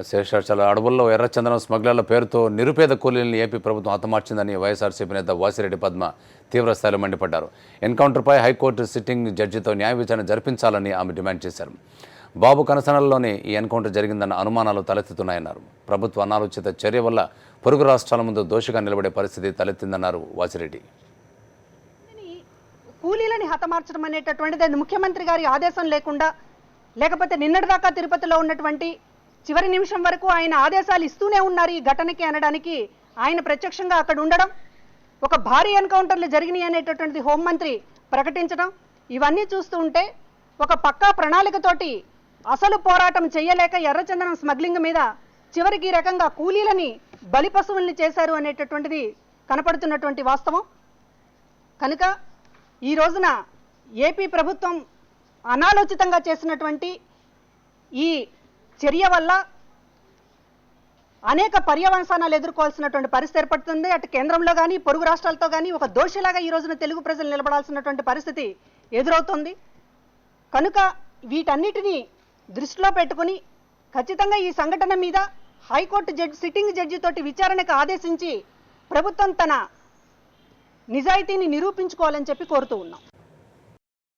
శేషాచల అడవుల్లో ఎర్రచందనం స్మగ్లర్ల పేరుతో నిరుపేద కూలీలను ఏపీ ప్రభుత్వం హతమార్చిందని వైఎస్ఆర్సీపీ నేత వాసిరెడ్డి పద్మ తీవ్రస్థాయిలో మండిపడ్డారు. ఎన్కౌంటర్పై హైకోర్టు సిట్టింగ్ జడ్జితో న్యాయ విచారణ జరిపించాలని ఆమె డిమాండ్ చేశారు. బాబు కనసనల్లోనే ఈ ఎన్కౌంటర్ జరిగిందన్న అనుమానాలు తలెత్తుతున్నాయన్నారు. ప్రభుత్వ అనాలోచిత చర్య వల్ల పొరుగు రాష్ట్రాల ముందు దోషిగా నిలబడే పరిస్థితి తలెత్తిందన్నారు వాసిరెడ్డి. కూలీలని హతమార్చడం అనేటటువంటిది ముఖ్యమంత్రి గారి ఆదేశం లేకుండా, లేకపోతే నిన్నటిదాకా తిరుపతిలో ఉన్నటువంటి చివరి నిమిషం వరకు ఆయన ఆదేశాలు ఇస్తూనే ఉన్నారు ఈ ఘటనకి అనడానికి ఆయన ప్రత్యక్షంగా అక్కడ ఉండడం, ఒక భారీ ఎన్కౌంటర్లు జరిగినాయి అనేటటువంటిది హోంమంత్రి ప్రకటించడం, ఇవన్నీ చూస్తూ ఉంటే ఒక పక్కా ప్రణాళికతోటి అసలు పోరాటం చేయలేక ఎర్రచందనం స్మగ్లింగ్ మీద చివరికి ఈ రకంగా కూలీలని బలిపశువుల్ని చేశారు అనేటటువంటిది కనపడుతున్నటువంటి వాస్తవం. కనుక ఈ రోజున ఏపీ ప్రభుత్వం అనాలోచితంగా చేసినటువంటి ఈ చర్య వల్ల అనేక పర్యవసానాలు ఎదుర్కోవాల్సినటువంటి పరిస్థితి ఏర్పడుతుంది. అటు కేంద్రంలో కానీ పొరుగు రాష్ట్రాలతో కానీ ఒక దోషిలాగా ఈ రోజున తెలుగు ప్రజలు నిలబడాల్సినటువంటి పరిస్థితి ఎదురవుతుంది. కనుక వీటన్నిటినీ దృష్టిలో పెట్టుకుని ఖచ్చితంగా ఈ సంఘటన మీద హైకోర్టు సిట్టింగ్ జడ్జి తోటి విచారణకు ఆదేశించి ప్రభుత్వం తన నిజాయితీని నిరూపించుకోవాలని చెప్పి కోరుతూ ఉన్నాం.